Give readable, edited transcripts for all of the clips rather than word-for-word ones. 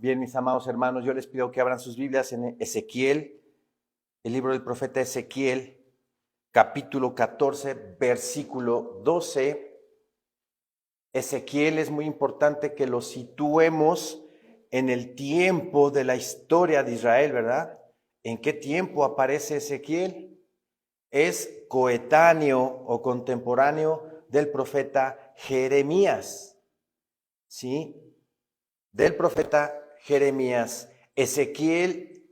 Bien, mis amados hermanos, yo les pido que abran sus Biblias en Ezequiel, el libro del profeta Ezequiel, capítulo 14, versículo 12. Ezequiel es muy importante que lo situemos en el tiempo de la historia de Israel, ¿verdad? ¿En qué tiempo aparece Ezequiel? Es coetáneo o contemporáneo del profeta Jeremías, ¿sí? Del profeta Jeremías. Ezequiel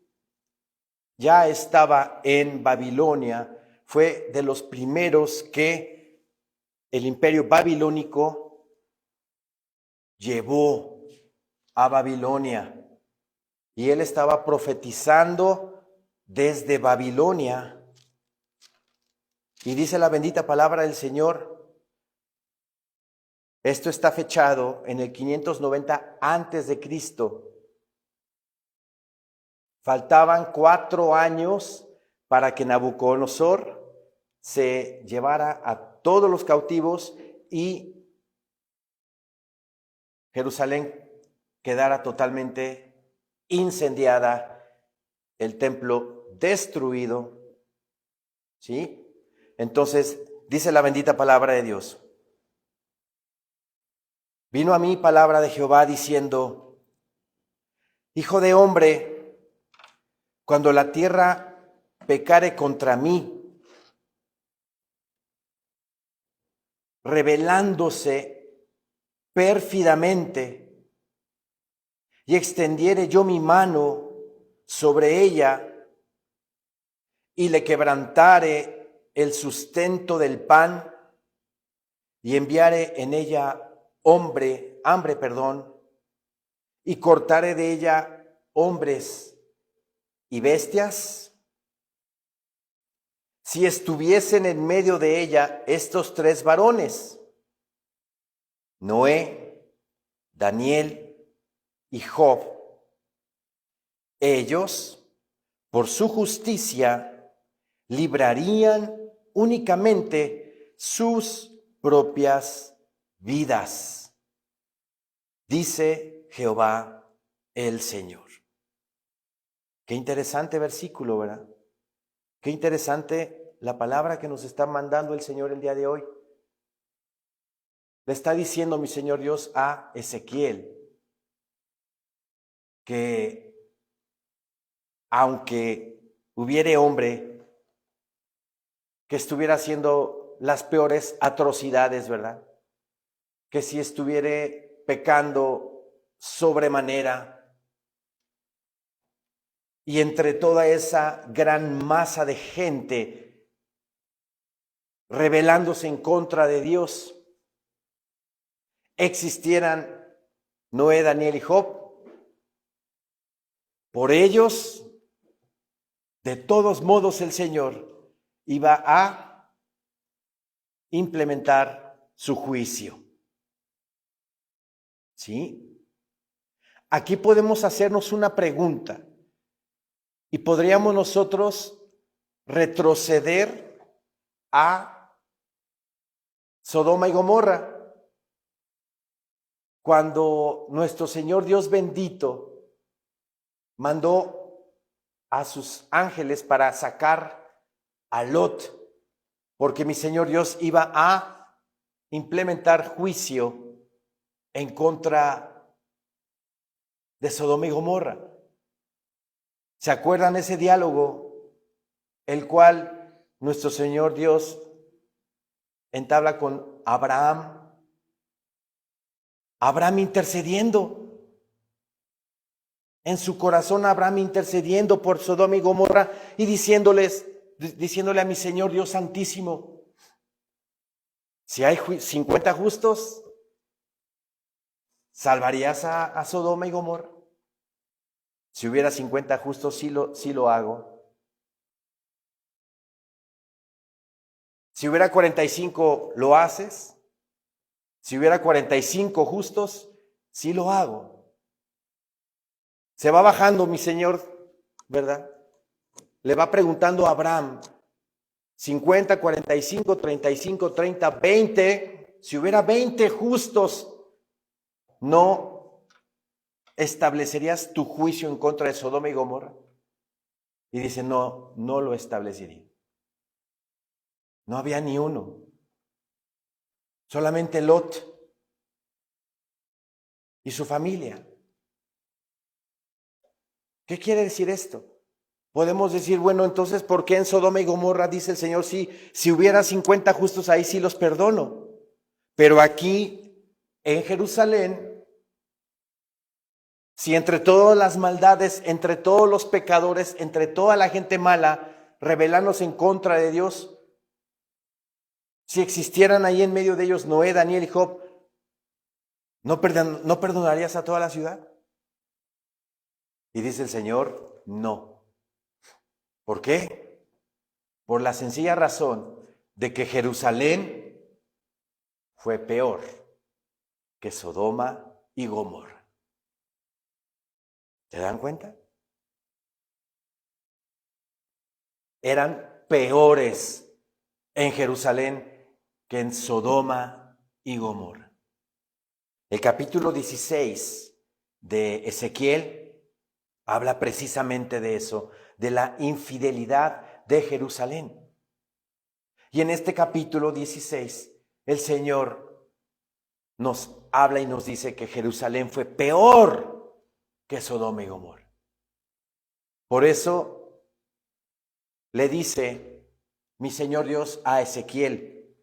ya estaba en Babilonia, fue de los primeros que el imperio babilónico llevó a Babilonia, y él estaba profetizando desde Babilonia, y dice la bendita palabra del Señor. Esto está fechado en el 590 antes de Cristo. Faltaban 4 años para que Nabucodonosor se llevara a todos los cautivos y Jerusalén quedara totalmente incendiada, el templo destruido, ¿sí? Entonces, dice la bendita palabra de Dios. Vino a mí palabra de Jehová diciendo: Hijo de hombre, cuando la tierra pecare contra mí, rebelándose pérfidamente, y extendiere yo mi mano sobre ella, y le quebrantare el sustento del pan, y enviare en ella hambre, y cortare de ella hombres y bestias, si estuviesen en medio de ella estos 3 varones, Noé, Daniel y Job, ellos, por su justicia, librarían únicamente sus propias vidas, dice Jehová el Señor. Qué interesante versículo, ¿verdad? Qué interesante la palabra que nos está mandando el Señor el día de hoy. Le está diciendo mi Señor Dios a Ezequiel que aunque hubiere hombre que estuviera haciendo las peores atrocidades, ¿verdad? Que si estuviere pecando sobremanera, y entre toda esa gran masa de gente rebelándose en contra de Dios, existieran Noé, Daniel y Job, por ellos, de todos modos, el Señor iba a implementar su juicio. ¿Sí? Aquí podemos hacernos una pregunta. Y podríamos nosotros retroceder a Sodoma y Gomorra, cuando nuestro Señor Dios bendito mandó a sus ángeles para sacar a Lot, porque mi Señor Dios iba a implementar juicio en contra de Sodoma y Gomorra. ¿Se acuerdan ese diálogo, el cual nuestro Señor Dios entabla con Abraham? Abraham intercediendo. En su corazón Abraham intercediendo por Sodoma y Gomorra y diciéndole a mi Señor Dios Santísimo: si hay 50 justos, ¿salvarías a Sodoma y Gomorra? Si hubiera 50 justos, sí lo hago. Si hubiera 45, ¿lo haces? Si hubiera 45 justos, sí lo hago. Se va bajando mi Señor, ¿verdad? Le va preguntando a Abraham: 50, 45, 35, 30, 20. Si hubiera 20 justos, no ¿establecerías tu juicio en contra de Sodoma y Gomorra? Y dice, no, no lo establecería. No había ni uno. Solamente Lot y su familia. ¿Qué quiere decir esto? Podemos decir, bueno, entonces, ¿por qué en Sodoma y Gomorra dice el Señor, sí, si hubiera 50 justos ahí sí los perdono? Pero aquí, en Jerusalén, si entre todas las maldades, entre todos los pecadores, entre toda la gente mala, rebelándose en contra de Dios, si existieran ahí en medio de ellos Noé, Daniel y Job, ¿no perdonarías a toda la ciudad? Y dice el Señor, no. ¿Por qué? Por la sencilla razón de que Jerusalén fue peor que Sodoma y Gomorra. ¿Se dan cuenta? Eran peores en Jerusalén que en Sodoma y Gomorra. El capítulo 16 de Ezequiel habla precisamente de eso, de la infidelidad de Jerusalén. Y en este capítulo 16, el Señor nos habla y nos dice que Jerusalén fue peor que Sodoma y Gomorra. Por eso le dice mi Señor Dios a Ezequiel,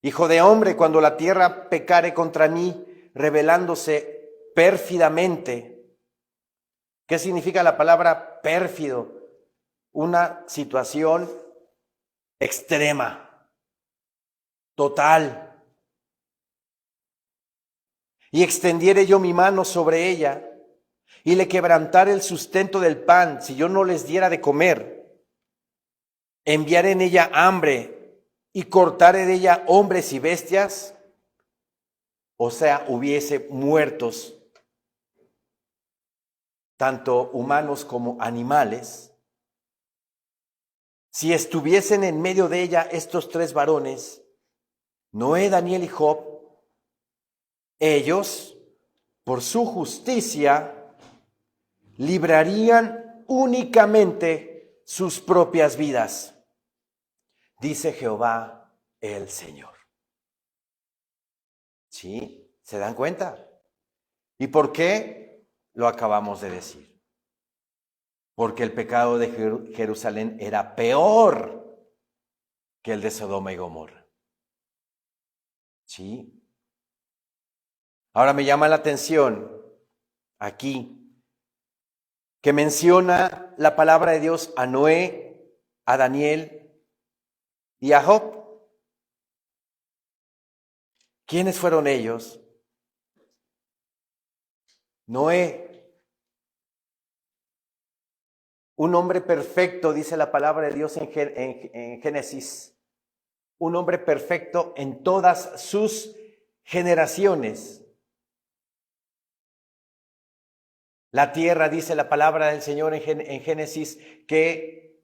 hijo de hombre, cuando la tierra pecare contra mí, rebelándose pérfidamente. ¿Qué significa la palabra pérfido? Una situación extrema, total. Y extendiere yo mi mano sobre ella, y le quebrantare el sustento del pan, si yo no les diera de comer, enviaré en ella hambre, y cortaré de ella hombres y bestias, o sea, hubiese muertos, tanto humanos como animales. Si estuviesen en medio de ella estos tres varones, Noé, Daniel y Job, ellos, por su justicia, librarían únicamente sus propias vidas, dice Jehová el Señor. ¿Sí? ¿Se dan cuenta? ¿Y por qué? Lo acabamos de decir. Porque el pecado de Jerusalén era peor que el de Sodoma y Gomorra. ¿Sí? Ahora me llama la atención aquí que menciona la palabra de Dios a Noé, a Daniel y a Job. ¿Quiénes fueron ellos? Noé, un hombre perfecto, dice la palabra de Dios en Génesis, un hombre perfecto en todas sus generaciones. La tierra, dice la palabra del Señor en Génesis, que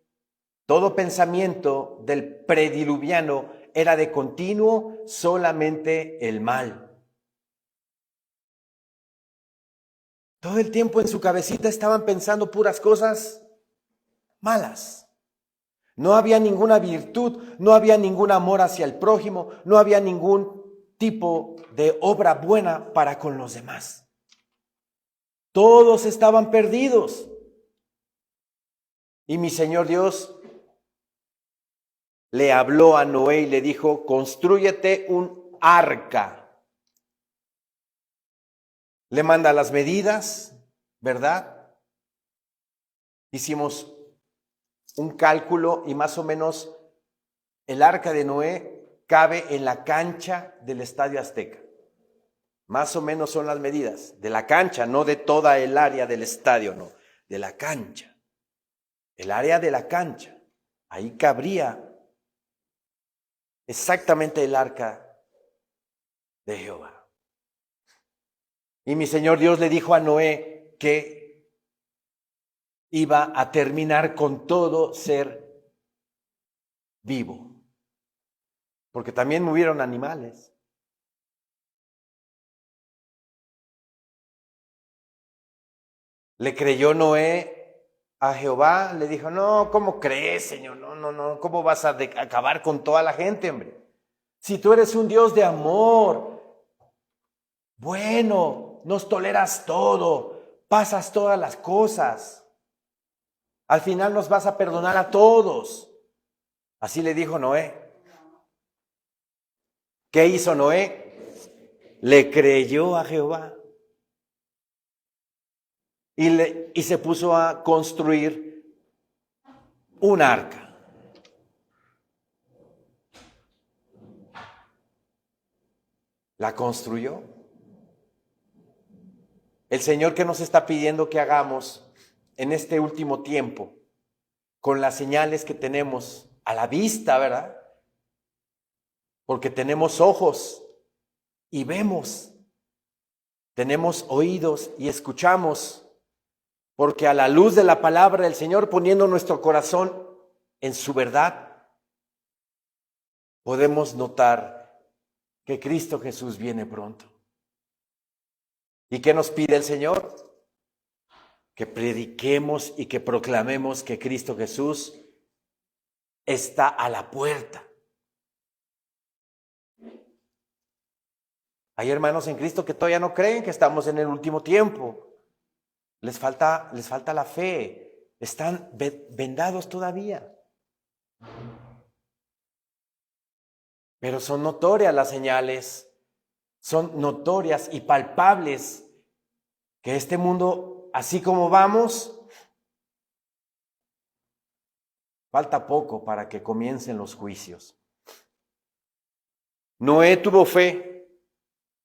todo pensamiento del prediluviano era de continuo solamente el mal. Todo el tiempo en su cabecita estaban pensando puras cosas malas. No había ninguna virtud, no había ningún amor hacia el prójimo, no había ningún tipo de obra buena para con los demás. Todos estaban perdidos. Y mi Señor Dios le habló a Noé y le dijo, constrúyete un arca. Le manda las medidas, ¿verdad? Hicimos un cálculo y más o menos el arca de Noé cabe en la cancha del Estadio Azteca. Más o menos son las medidas de la cancha, no de toda el área del estadio, no, de la cancha. El área de la cancha, ahí cabría exactamente el arca de Jehová. Y mi Señor Dios le dijo a Noé que iba a terminar con todo ser vivo, porque también murieron animales. Le creyó Noé a Jehová, le dijo, no, ¿cómo crees, Señor? No, ¿cómo vas a acabar con toda la gente, hombre? Si tú eres un Dios de amor, bueno, nos toleras todo, pasas todas las cosas. Al final nos vas a perdonar a todos. Así le dijo Noé. ¿Qué hizo Noé? Le creyó a Jehová. Y se puso a construir un arca. La construyó. El Señor que nos está pidiendo que hagamos en este último tiempo, con las señales que tenemos a la vista, ¿verdad? Porque tenemos ojos y vemos, tenemos oídos y escuchamos, porque a la luz de la palabra del Señor, poniendo nuestro corazón en su verdad, podemos notar que Cristo Jesús viene pronto. ¿Y qué nos pide el Señor? Que prediquemos y que proclamemos que Cristo Jesús está a la puerta. Hay hermanos en Cristo que todavía no creen que estamos en el último tiempo. Les falta la fe. Están vendados todavía. Pero son notorias las señales. Son notorias y palpables que este mundo, así como vamos, falta poco para que comiencen los juicios. Noé tuvo fe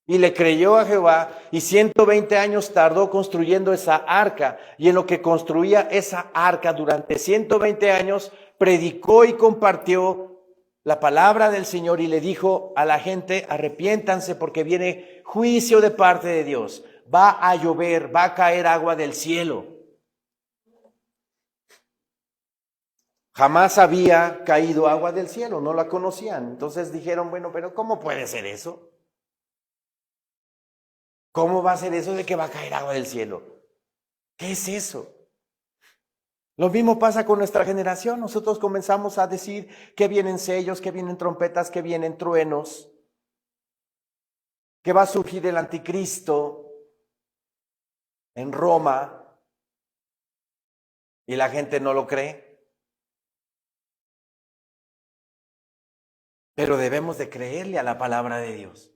y le creyó a Jehová, y 120 años tardó construyendo esa arca, y en lo que construía esa arca durante 120 años, predicó y compartió la palabra del Señor y le dijo a la gente, arrepiéntanse porque viene juicio de parte de Dios. Va a llover, va a caer agua del cielo. Jamás había caído agua del cielo, no la conocían. Entonces dijeron, bueno, pero ¿cómo puede ser eso? ¿Cómo va a ser eso de que va a caer agua del cielo? ¿Qué es eso? Lo mismo pasa con nuestra generación. Nosotros comenzamos a decir que vienen sellos, que vienen trompetas, que vienen truenos, que va a surgir el anticristo en Roma, y la gente no lo cree. Pero debemos de creerle a la palabra de Dios.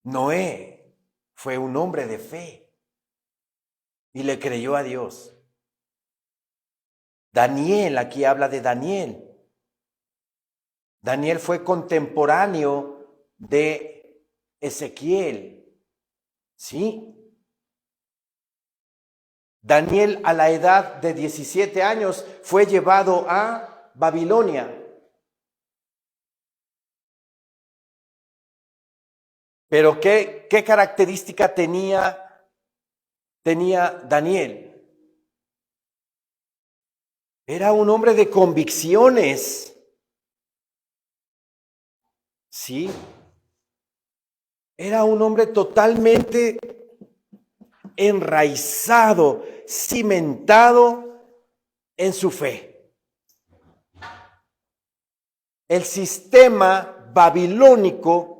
Noé fue un hombre de fe y le creyó a Dios. Daniel, aquí habla de Daniel. Daniel fue contemporáneo de Ezequiel. ¿Sí? Daniel a la edad de 17 años fue llevado a Babilonia. Pero ¿qué característica tenía Daniel? Era un hombre de convicciones. Sí. Era un hombre totalmente enraizado, cimentado en su fe. El sistema babilónico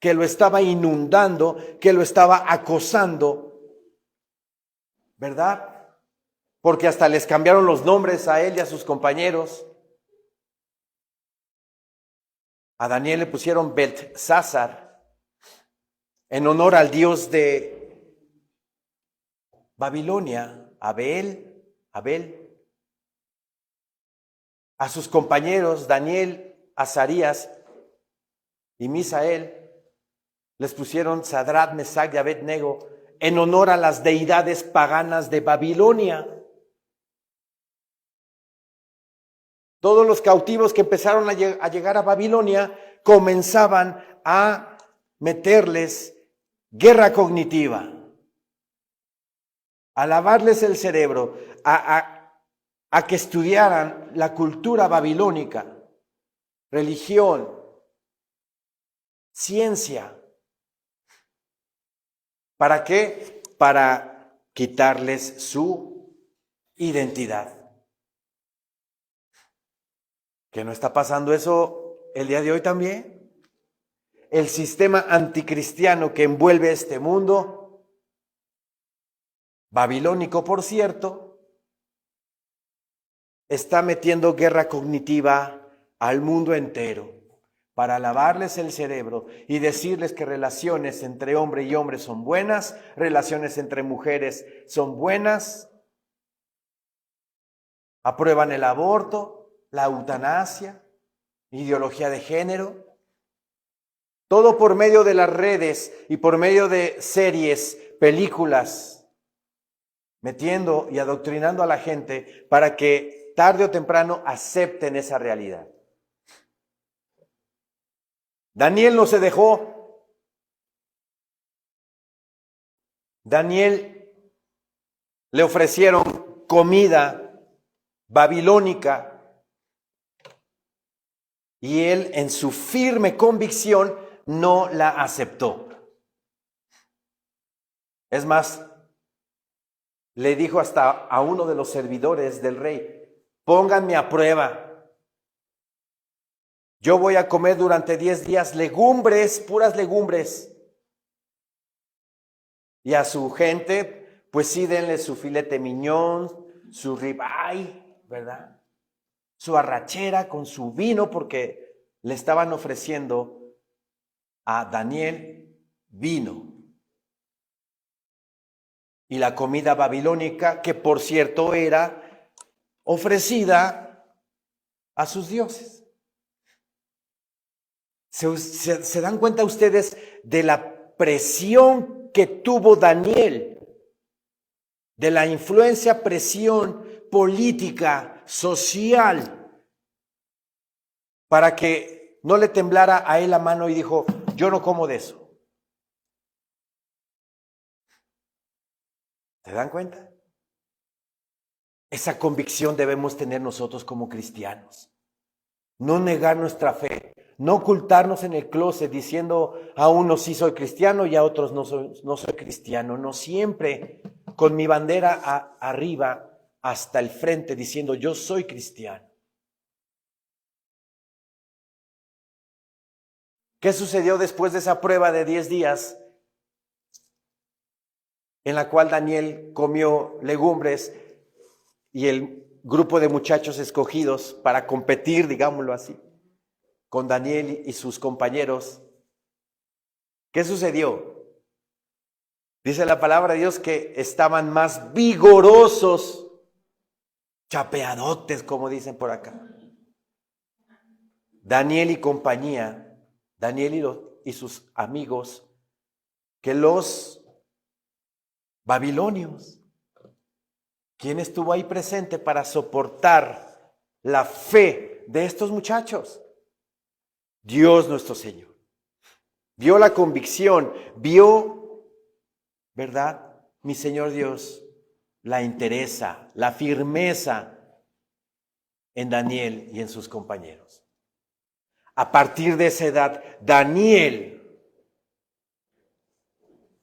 que lo estaba inundando, que lo estaba acosando, ¿verdad? Porque hasta les cambiaron los nombres a él y a sus compañeros. A Daniel le pusieron Beltsasar, en honor al dios de Babilonia, Abel. A sus compañeros, Daniel, Azarías y Misael, les pusieron Sadrach, Mesach y Abednego, en honor a las deidades paganas de Babilonia. Todos los cautivos que empezaron a llegar a Babilonia comenzaban a meterles guerra cognitiva, a lavarles el cerebro, a que estudiaran la cultura babilónica, religión, ciencia. ¿Para qué? Para quitarles su identidad. ¿Que no está pasando eso el día de hoy también? El sistema anticristiano que envuelve este mundo, babilónico por cierto, está metiendo guerra cognitiva al mundo entero para lavarles el cerebro y decirles que relaciones entre hombre y hombre son buenas, relaciones entre mujeres son buenas, aprueban el aborto, la eutanasia, ideología de género, todo por medio de las redes y por medio de series, películas, metiendo y adoctrinando a la gente para que tarde o temprano acepten esa realidad. Daniel no se dejó. Daniel le ofrecieron comida babilónica y él en su firme convicción no la aceptó. Es más, le dijo hasta a uno de los servidores del rey, pónganme a prueba. Yo voy a comer durante 10 días legumbres, puras legumbres. Y a su gente, pues sí, denle su filete miñón, su ribeye, ¿verdad? Su arrachera con su vino, porque le estaban ofreciendo a Daniel vino. Y la comida babilónica, que por cierto era ofrecida a sus dioses. ¿Se dan cuenta ustedes de la presión que tuvo Daniel? De la influencia, presión política, social, para que no le temblara a él la mano y dijo, yo no como de eso. ¿Se dan cuenta? Esa convicción debemos tener nosotros como cristianos. No negar nuestra fe, no ocultarnos en el closet diciendo a unos sí soy cristiano y a otros no soy cristiano. No, siempre con mi bandera arriba hasta el frente diciendo yo soy cristiano. ¿Qué sucedió después de esa prueba de 10 días en la cual Daniel comió legumbres y el grupo de muchachos escogidos para competir, digámoslo así, con Daniel y sus compañeros? ¿Qué sucedió? Dice la palabra de Dios que estaban más vigorosos, chapeadotes, como dicen por acá. Daniel y compañía, Daniel y sus amigos, que los babilonios. ¿Quién estuvo ahí presente para soportar la fe de estos muchachos? Dios nuestro Señor. Vio la convicción, vio, ¿verdad? Mi Señor Dios, la entereza, la firmeza en Daniel y en sus compañeros. A partir de esa edad, Daniel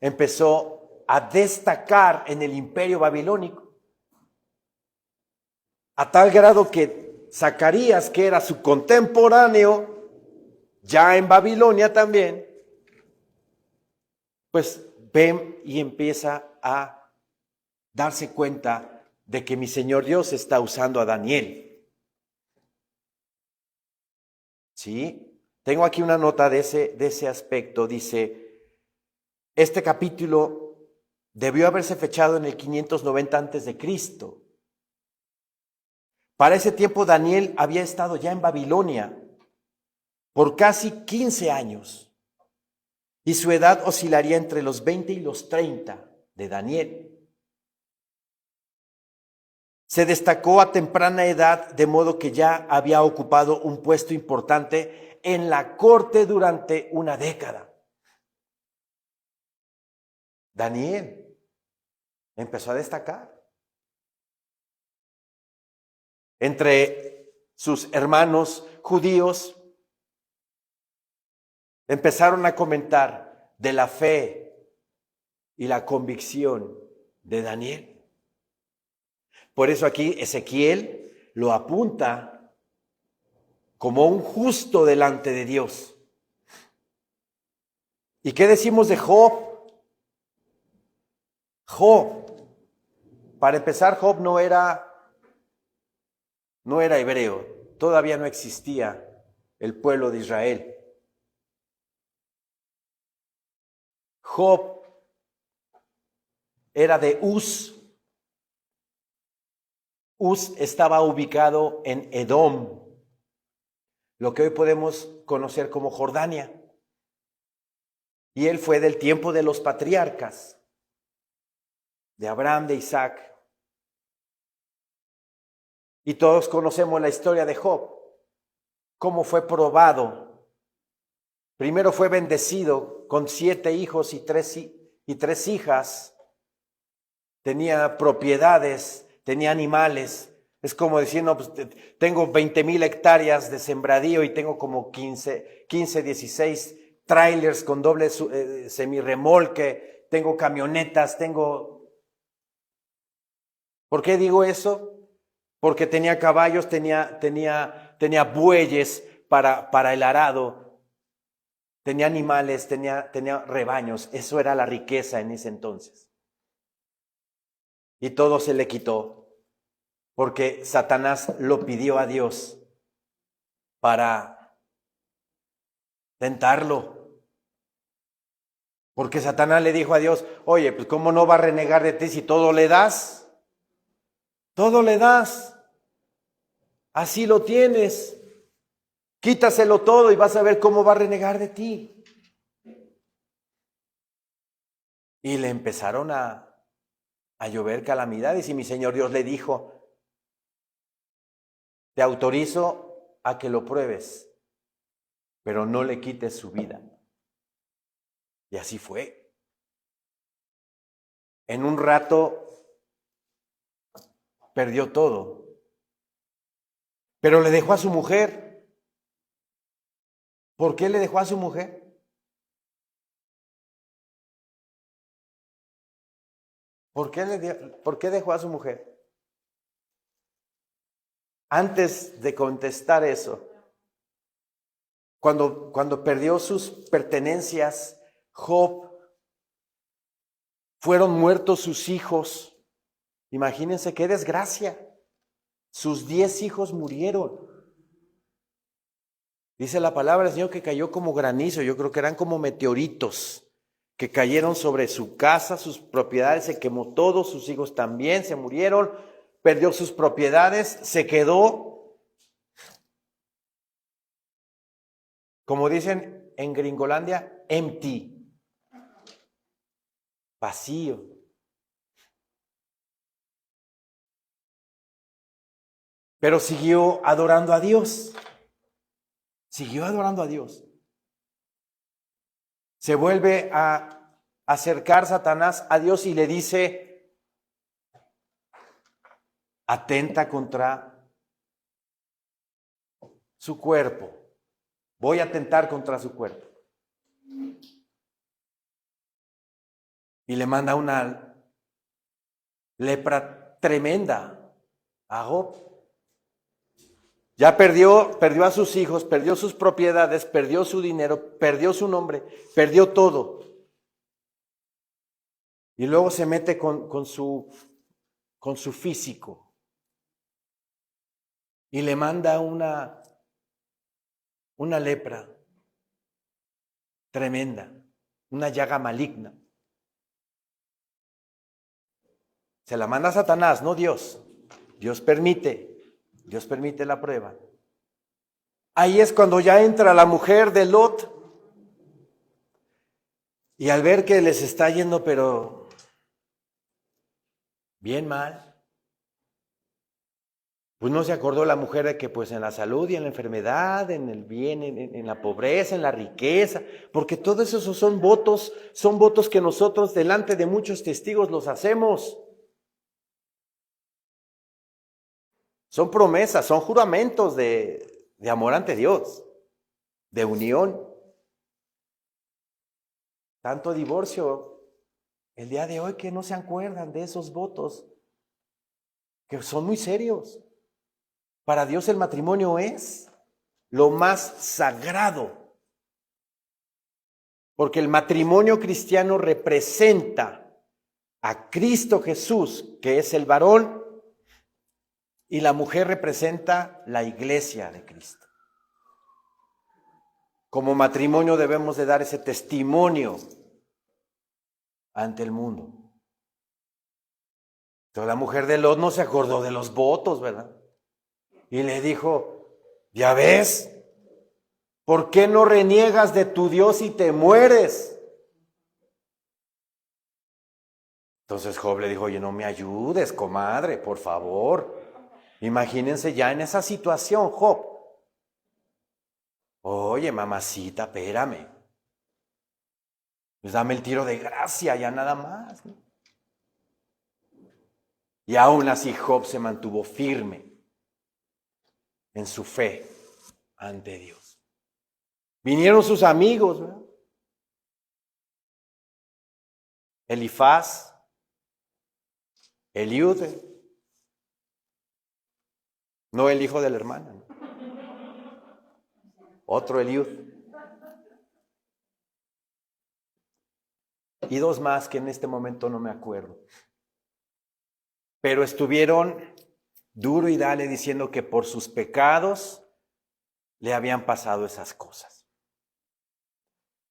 empezó a destacar en el imperio babilónico, a tal grado que Zacarías, que era su contemporáneo, ya en Babilonia también, pues ven y empieza a darse cuenta de que mi Señor Dios está usando a Daniel. ¿Sí? Tengo aquí una nota de ese aspecto. Dice, este capítulo debió haberse fechado en el 590 antes de Cristo. Para ese tiempo Daniel había estado ya en Babilonia por casi 15 años y su edad oscilaría entre los 20 y los 30 de Daniel. Se destacó a temprana edad, de modo que ya había ocupado un puesto importante en la corte durante una década. Daniel empezó a destacar. Entre sus hermanos judíos empezaron a comentar de la fe y la convicción de Daniel. Por eso aquí Ezequiel lo apunta como un justo delante de Dios. ¿Y qué decimos de Job? Job, para empezar, Job no era hebreo, todavía no existía el pueblo de Israel. Job era de Uz. Uz estaba ubicado en Edom, lo que hoy podemos conocer como Jordania. Y él fue del tiempo de los patriarcas, de Abraham, de Isaac. Y todos conocemos la historia de Job, cómo fue probado. Primero fue bendecido con 7 hijos y 3 hijas. Tenía propiedades, tenía animales. Es como decir, no, pues tengo 20,000 hectáreas de sembradío y tengo como 15, 16 trailers con doble semirremolque, tengo camionetas, ¿Por qué digo eso? Porque tenía caballos, tenía bueyes para el arado, tenía animales, tenía rebaños. Eso era la riqueza en ese entonces. Y todo se le quitó, porque Satanás lo pidió a Dios para tentarlo. Porque Satanás le dijo a Dios, oye, pues ¿cómo no va a renegar de ti si todo le das? Todo le das. Así lo tienes. Quítaselo todo y vas a ver cómo va a renegar de ti. Y le empezaron a llover calamidades y mi Señor Dios le dijo, te autorizo a que lo pruebes, pero no le quites su vida. Y así fue. En un rato perdió todo, pero le dejó a su mujer. ¿Por qué le dejó a su mujer? ¿Por qué dejó a su mujer? Antes de contestar eso, cuando perdió sus pertenencias, Job, fueron muertos sus hijos. Imagínense qué desgracia. Sus 10 hijos murieron. Dice la palabra del Señor que cayó como granizo. Yo creo que eran como meteoritos que cayeron sobre su casa, sus propiedades, se quemó todo, sus hijos también se murieron, perdió sus propiedades, se quedó, como dicen en Gringolandia, empty, vacío. Pero siguió adorando a Dios. Siguió adorando a Dios. Se vuelve a acercar Satanás a Dios y le dice, atenta contra su cuerpo. Voy a atentar contra su cuerpo. Y le manda una lepra tremenda a Job. Ya perdió a sus hijos, perdió sus propiedades, perdió su dinero, perdió su nombre, perdió todo. Y luego se mete con su físico. Y le manda una lepra tremenda, una llaga maligna. Se la manda a Satanás, no Dios. Dios permite la prueba. Ahí es cuando ya entra la mujer de Lot. Y al ver que les está yendo, pero bien mal, pues no se acordó la mujer de que pues en la salud y en la enfermedad, en el bien, en la pobreza, en la riqueza, porque todos esos son votos que nosotros delante de muchos testigos los hacemos. Son promesas, son juramentos de amor ante Dios, de unión. Tanto divorcio el día de hoy que no se acuerdan de esos votos, que son muy serios. Para Dios el matrimonio es lo más sagrado, porque el matrimonio cristiano representa a Cristo Jesús, que es el varón, y la mujer representa la iglesia de Cristo. Como matrimonio debemos de dar ese testimonio ante el mundo. Entonces la mujer de Lot no se acordó de los votos, ¿verdad? Y le dijo, ya ves, ¿por qué no reniegas de tu Dios y te mueres? Entonces Job le dijo, oye, no me ayudes, comadre, por favor. Imagínense ya en esa situación, Job. Oye, mamacita, espérame. Pues dame el tiro de gracia, ya nada más, ¿no? Y aún así Job se mantuvo firme en su fe ante Dios. Vinieron sus amigos, ¿verdad? Elifaz, Eliud, no el hijo de la hermana, ¿no? Otro Eliud. Y dos más que en este momento no me acuerdo. Pero estuvieron duro y dale diciendo que por sus pecados le habían pasado esas cosas.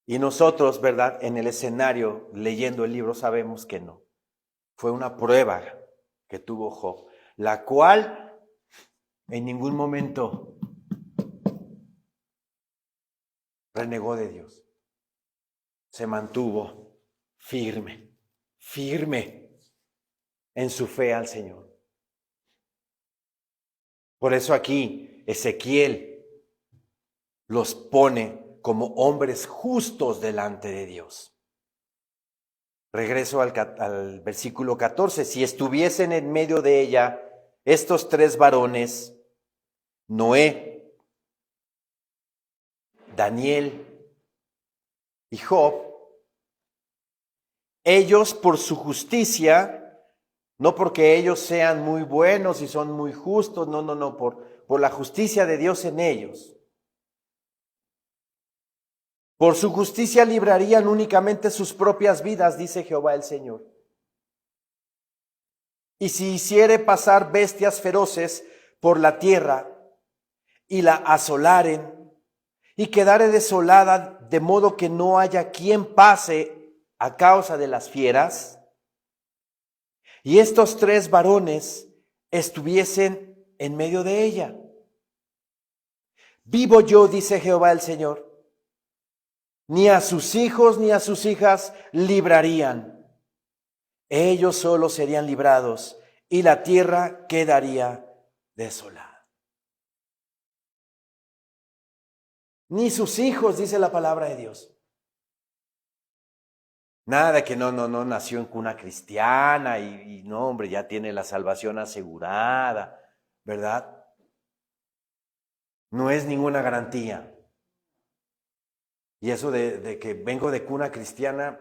Y nosotros, ¿verdad? En el escenario, leyendo el libro, sabemos que no. Fue una prueba que tuvo Job, la cual en ningún momento renegó de Dios. Se mantuvo firme en su fe al Señor. Por eso aquí Ezequiel los pone como hombres justos delante de Dios. Regreso al versículo 14. Si estuviesen en medio de ella estos tres varones, Noé, Daniel y Job, ellos por su justicia, no porque ellos sean muy buenos y son muy justos, no, por la justicia de Dios en ellos. Por su justicia librarían únicamente sus propias vidas, dice Jehová el Señor. Y si hiciere pasar bestias feroces por la tierra y la asolaren y quedare desolada de modo que no haya quien pase a causa de las fieras, y estos tres varones estuviesen en medio de ella, vivo yo, dice Jehová el Señor, ni a sus hijos ni a sus hijas librarían. Ellos solo serían librados y la tierra quedaría desolada. Ni sus hijos, dice la palabra de Dios. Nada de que no nació en cuna cristiana y no, hombre, ya tiene la salvación asegurada, ¿verdad? No es ninguna garantía. Y eso de que vengo de cuna cristiana,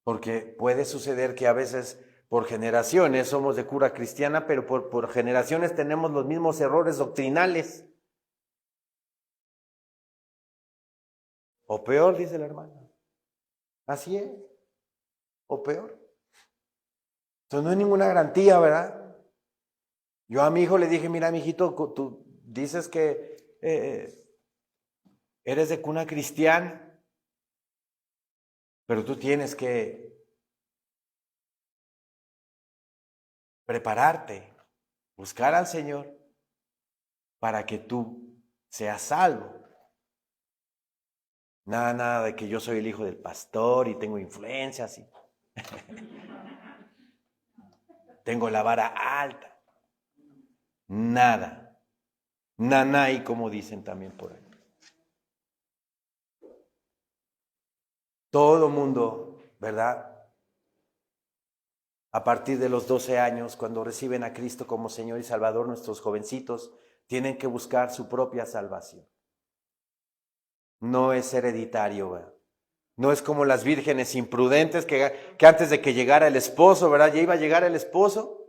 porque puede suceder que a veces por generaciones somos de cuna cristiana, pero por generaciones tenemos los mismos errores doctrinales. O peor, dice la hermana. Así es. O peor. Entonces no hay ninguna garantía, ¿verdad? Yo a mi hijo le dije, mira, mijito, tú dices que eres de cuna cristiana, pero tú tienes que prepararte, buscar al Señor para que tú seas salvo. Nada de que yo soy el hijo del pastor y tengo influencias y tengo la vara alta. Nada. Nanay, como dicen también por ahí. Todo mundo, ¿verdad? A partir de los 12 años, cuando reciben a Cristo como Señor y Salvador, nuestros jovencitos tienen que buscar su propia salvación. No es hereditario, ¿verdad? No es como las vírgenes imprudentes que antes de que llegara el esposo, ¿verdad? Ya iba a llegar el esposo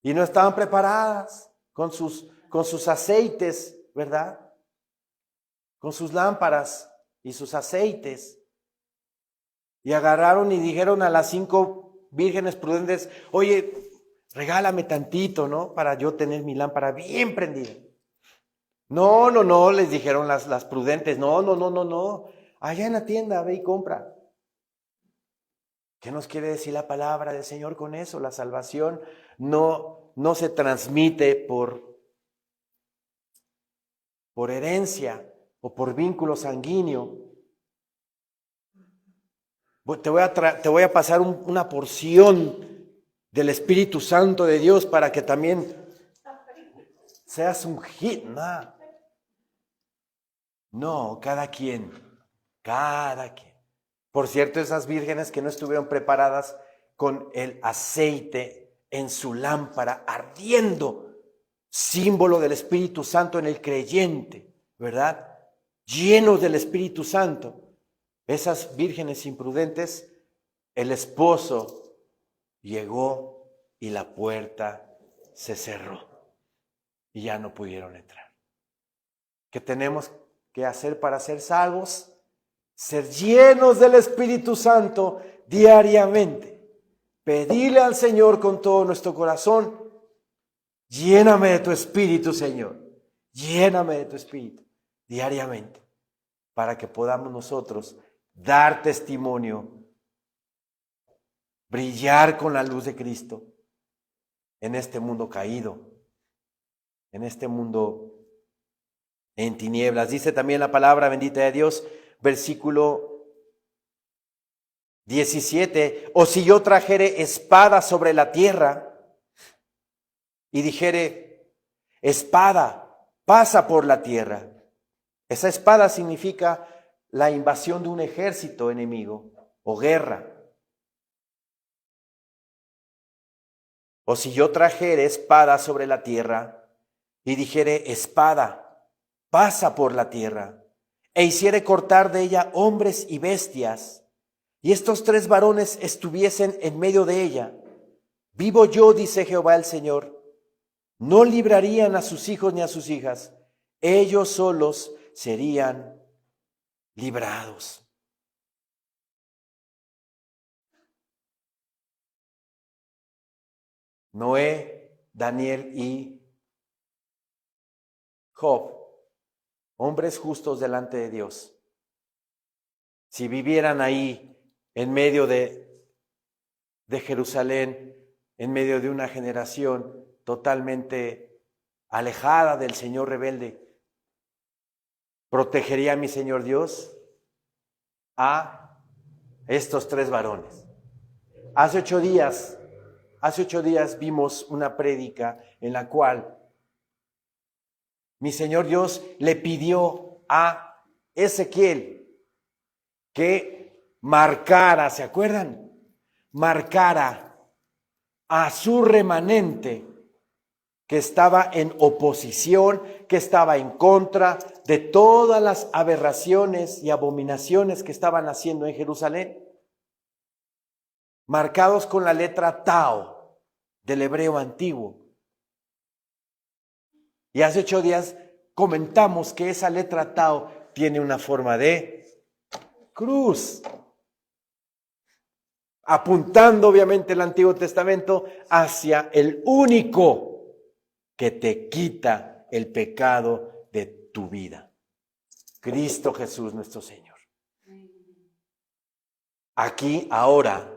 y no estaban preparadas con sus aceites, ¿verdad? Con sus lámparas y sus aceites. Y agarraron y dijeron a las 5 vírgenes prudentes, oye, regálame tantito, ¿no? Para yo tener mi lámpara bien prendida. No, les dijeron las prudentes, no. Allá en la tienda, ve y compra. ¿Qué nos quiere decir la palabra del Señor con eso? La salvación no se transmite por herencia o por vínculo sanguíneo. Te voy a pasar una porción del Espíritu Santo de Dios para que también seas un hit. No, cada quien. Por cierto, esas vírgenes que no estuvieron preparadas con el aceite en su lámpara ardiendo, símbolo del Espíritu Santo en el creyente, ¿verdad? Llenos del Espíritu Santo. Esas vírgenes imprudentes, el esposo llegó y la puerta se cerró y ya no pudieron entrar. ¿Qué tenemos que hacer para ser salvos? Ser llenos del Espíritu Santo diariamente. Pedirle al Señor con todo nuestro corazón, lléname de tu Espíritu, Señor. Lléname de tu Espíritu diariamente para que podamos nosotros dar testimonio, brillar con la luz de Cristo en este mundo caído, en este mundo en tinieblas. Dice también la palabra bendita de Dios, versículo 17, o si yo trajere espada sobre la tierra y dijere, espada, pasa por la tierra. Esa espada significa la invasión de un ejército enemigo o guerra. O si yo trajere espada sobre la tierra y dijere, espada, pasa por la tierra, e hiciere cortar de ella hombres y bestias, y estos 3 varones estuviesen en medio de ella, vivo yo, dice Jehová el Señor, no librarían a sus hijos ni a sus hijas, ellos solos serían librados. Noé, Daniel y Job, hombres justos delante de Dios. Si vivieran ahí en medio de Jerusalén, en medio de una generación totalmente alejada del Señor rebelde, ¿protegería a mi Señor Dios a estos 3 varones? Hace 8 días vimos una prédica en la cual mi Señor Dios le pidió a Ezequiel que marcara, ¿se acuerdan? Marcara a su remanente que estaba en oposición, que estaba en contra de todas las aberraciones y abominaciones que estaban haciendo en Jerusalén. Marcados con la letra Tau del hebreo antiguo. Y hace 8 días comentamos que esa letra Tau tiene una forma de cruz, apuntando obviamente el Antiguo Testamento hacia el único que te quita el pecado de tu vida, Cristo Jesús nuestro Señor. Aquí ahora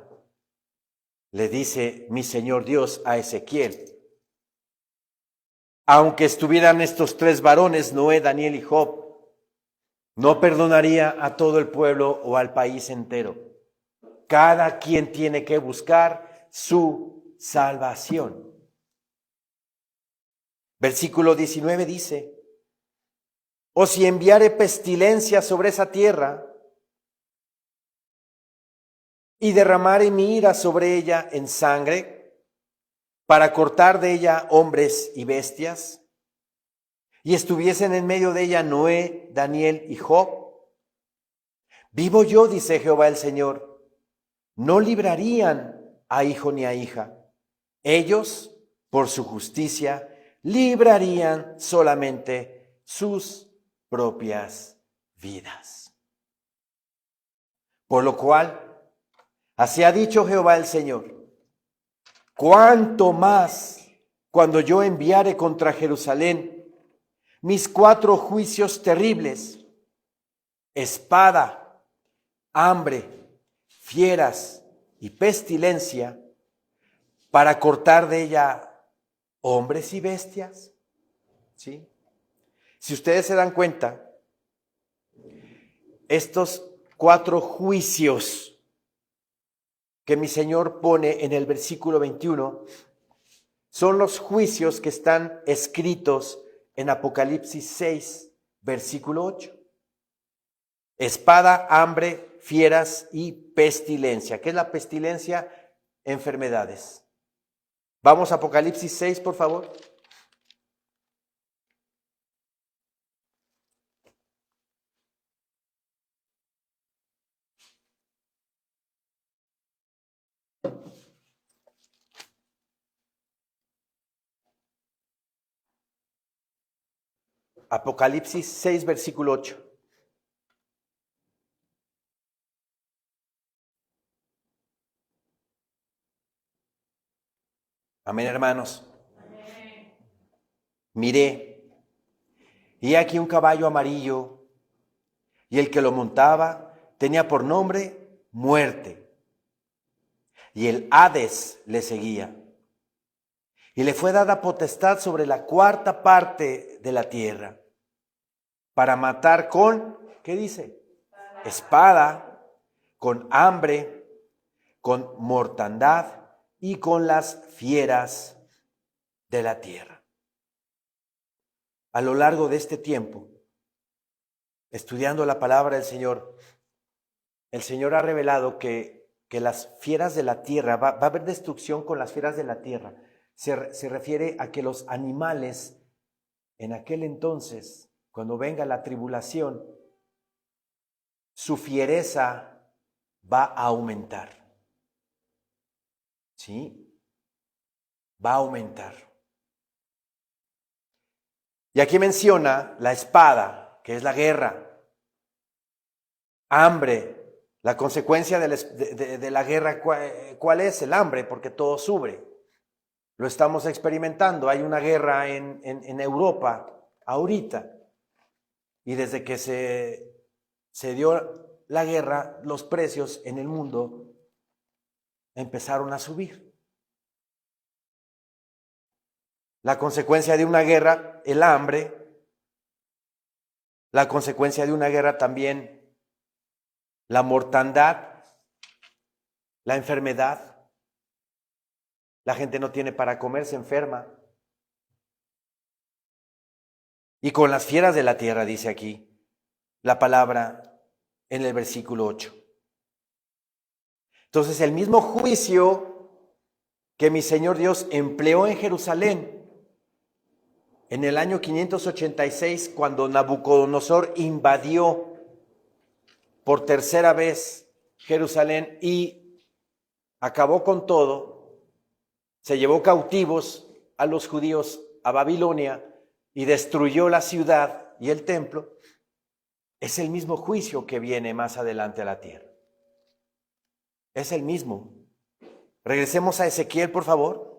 le dice mi Señor Dios a Ezequiel, aunque estuvieran estos 3 varones, Noé, Daniel y Job, no perdonaría a todo el pueblo o al país entero. Cada quien tiene que buscar su salvación. Versículo 19 dice, o si enviare pestilencia sobre esa tierra y derramare mi ira sobre ella en sangre, para cortar de ella hombres y bestias, y estuviesen en medio de ella Noé, Daniel y Job, Vivo yo, dice Jehová el Señor, no librarían a hijo ni a hija. Ellos, por su justicia, librarían solamente sus propias vidas. Por lo cual, así ha dicho Jehová el Señor, cuánto más cuando yo enviare contra Jerusalén mis 4 juicios terribles, espada, hambre, fieras y pestilencia, para cortar de ella hombres y bestias. ¿Sí? Si ustedes se dan cuenta, estos 4 juicios que mi Señor pone en el versículo 21 son los juicios que están escritos en Apocalipsis 6, versículo 8. Espada, hambre, fieras y pestilencia. ¿Qué es la pestilencia? Enfermedades. Vamos a Apocalipsis 6, por favor. Apocalipsis 6, versículo 8. Amén, hermanos. Amén. Miré, y aquí un caballo amarillo, y el que lo montaba tenía por nombre Muerte, y el Hades le seguía. Y le fue dada potestad sobre la 4ª parte de la tierra, para matar con, ¿qué dice? Espada, con hambre, con mortandad y con las fieras de la tierra. A lo largo de este tiempo, estudiando la palabra del Señor, el Señor ha revelado que las fieras de la tierra, va a haber destrucción con las fieras de la tierra. Se refiere a que los animales en aquel entonces, cuando venga la tribulación, su fiereza va a aumentar. ¿Sí? Va a aumentar. Y aquí menciona la espada, que es la guerra. Hambre, la consecuencia de la guerra, ¿cuál es? El hambre, porque todo sube. Lo estamos experimentando. Hay una guerra en Europa ahorita. Y desde que se dio la guerra, los precios en el mundo empezaron a subir. La consecuencia de una guerra, el hambre. La consecuencia de una guerra también, la mortandad, la enfermedad. La gente no tiene para comer, se enferma. Y con las fieras de la tierra, dice aquí la palabra en el versículo 8. Entonces, el mismo juicio que mi Señor Dios empleó en Jerusalén en el año 586, cuando Nabucodonosor invadió por 3ª vez Jerusalén y acabó con todo, se llevó cautivos a los judíos a Babilonia y destruyó la ciudad y el templo, es el mismo juicio que viene más adelante a la tierra. Es el mismo. Regresemos a Ezequiel, por favor.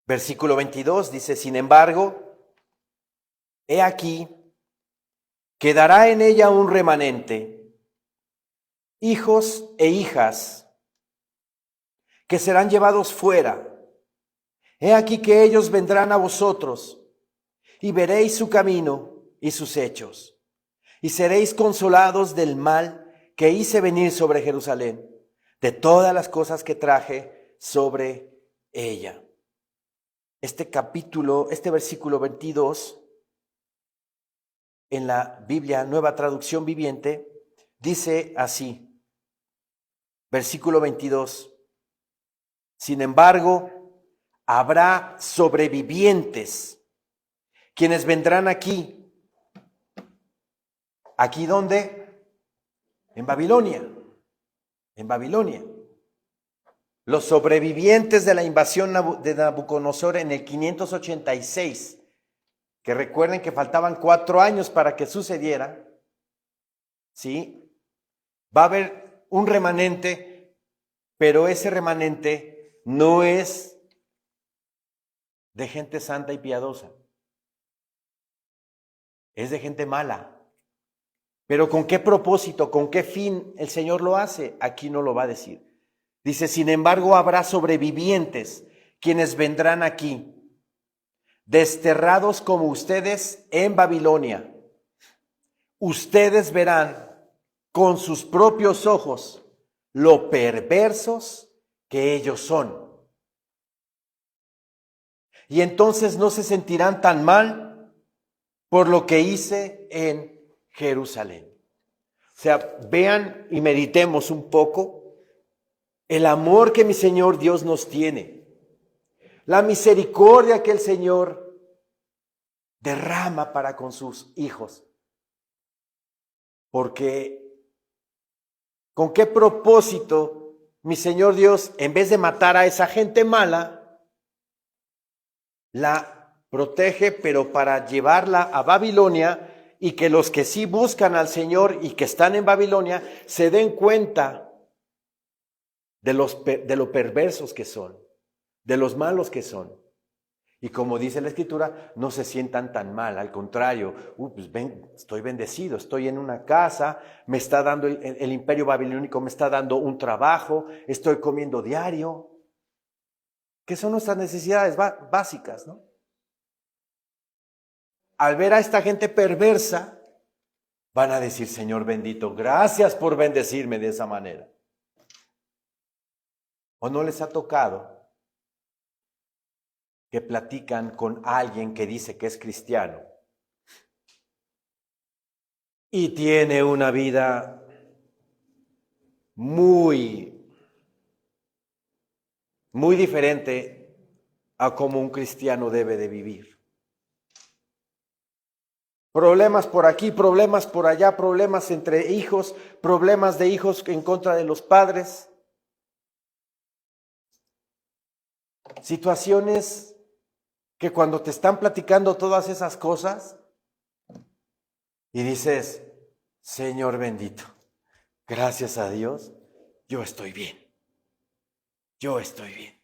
Versículo 22 dice, sin embargo, he aquí, quedará en ella un remanente, hijos e hijas, que serán llevados fuera. He aquí que ellos vendrán a vosotros, y veréis su camino y sus hechos, y seréis consolados del mal que hice venir sobre Jerusalén, de todas las cosas que traje sobre ella. Este versículo 22, en la Biblia Nueva Traducción Viviente, dice así, versículo 22, Sin embargo, habrá sobrevivientes, quienes vendrán aquí. ¿Aquí dónde? En Babilonia. En Babilonia. Los sobrevivientes de la invasión de Nabucodonosor en el 586, que recuerden que faltaban 4 años para que sucediera, ¿sí? Va a haber un remanente, pero ese remanente no es de gente santa y piadosa, es de gente mala. Pero ¿con qué propósito, con qué fin el Señor lo hace? Aquí no lo va a decir. Dice, sin embargo, habrá sobrevivientes quienes vendrán aquí, desterrados como ustedes en Babilonia. Ustedes verán con sus propios ojos lo perversos que ellos son. Y entonces no se sentirán tan mal por lo que hice en Jerusalén. O sea, vean y meditemos un poco el amor que mi Señor Dios nos tiene, la misericordia que el Señor derrama para con sus hijos. Porque, ¿con qué propósito mi Señor Dios, en vez de matar a esa gente mala, la protege, pero para llevarla a Babilonia, y que los que sí buscan al Señor y que están en Babilonia se den cuenta de lo perversos que son, de los malos que son? Y como dice la Escritura, no se sientan tan mal, al contrario, pues ven, estoy bendecido, estoy en una casa, me está dando el imperio babilónico, me está dando un trabajo, estoy comiendo diario, que son nuestras necesidades básicas, ¿no? Al ver a esta gente perversa, van a decir, Señor bendito, gracias por bendecirme de esa manera. ¿O no les ha tocado que platican con alguien que dice que es cristiano y tiene una vida muy diferente a cómo un cristiano debe de vivir? Problemas por aquí, problemas por allá, problemas entre hijos, problemas de hijos en contra de los padres. Situaciones que cuando te están platicando todas esas cosas y dices, Señor bendito, gracias a Dios, yo estoy bien. Yo estoy bien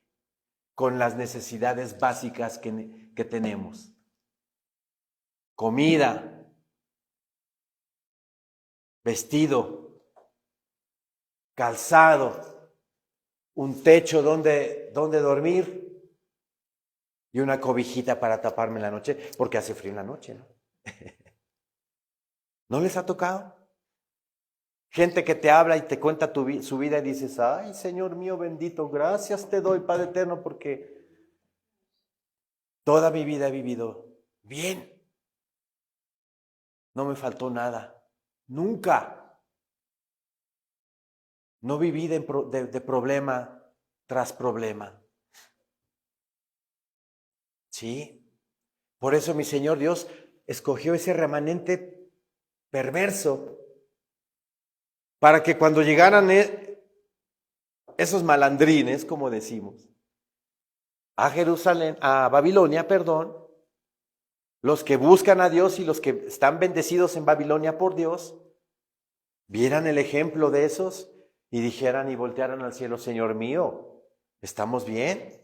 con las necesidades básicas que tenemos. Comida, vestido, calzado, un techo donde dormir y una cobijita para taparme en la noche, porque hace frío en la noche, ¿no? ¿No les ha tocado? Gente que te habla y te cuenta su vida y dices, ay, Señor mío bendito, gracias te doy, Padre eterno, porque toda mi vida he vivido bien. No me faltó nada, nunca. No viví de problema tras problema. ¿Sí? Por eso mi Señor Dios escogió ese remanente perverso para que cuando llegaran esos malandrines, como decimos, a Jerusalén, a Babilonia, perdón, los que buscan a Dios y los que están bendecidos en Babilonia por Dios, vieran el ejemplo de esos y dijeran y voltearan al cielo, Señor mío, ¿estamos bien?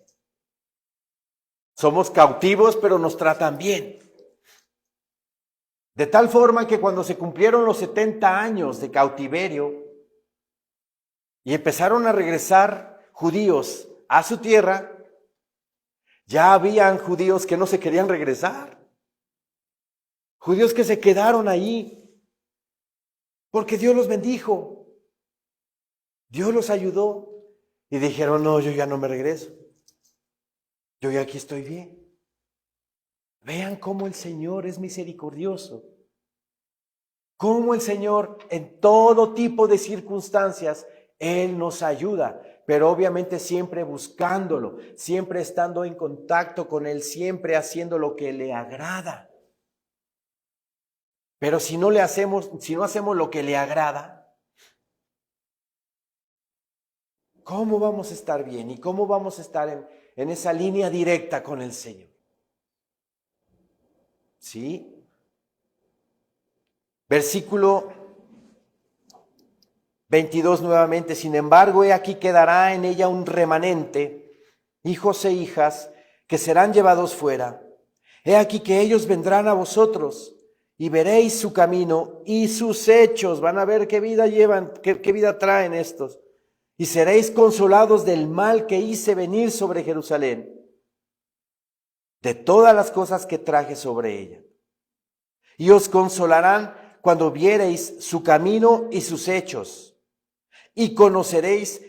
Somos cautivos, pero nos tratan bien. De tal forma que cuando se cumplieron los 70 años de cautiverio y empezaron a regresar judíos a su tierra, ya habían judíos que no se querían regresar. Judíos que se quedaron ahí porque Dios los bendijo. Dios los ayudó y dijeron, no, yo ya no me regreso. Yo ya aquí estoy bien. Vean cómo el Señor es misericordioso. Cómo el Señor en todo tipo de circunstancias, Él nos ayuda. pero obviamente siempre buscándolo, siempre estando en contacto con Él, siempre haciendo lo que le agrada. Pero si no hacemos lo que le agrada, ¿cómo vamos a estar bien? ¿Y cómo vamos a estar en esa línea directa con el Señor? ¿Sí? Versículo 22 nuevamente. Sin embargo, he aquí quedará en ella un remanente, hijos e hijas, que serán llevados fuera. He aquí que ellos vendrán a vosotros y veréis su camino y sus hechos. Van a ver qué vida llevan, qué vida traen estos. Y seréis consolados del mal que hice venir sobre Jerusalén, de todas las cosas que traje sobre ella. Y os consolarán cuando viereis su camino y sus hechos. Y conoceréis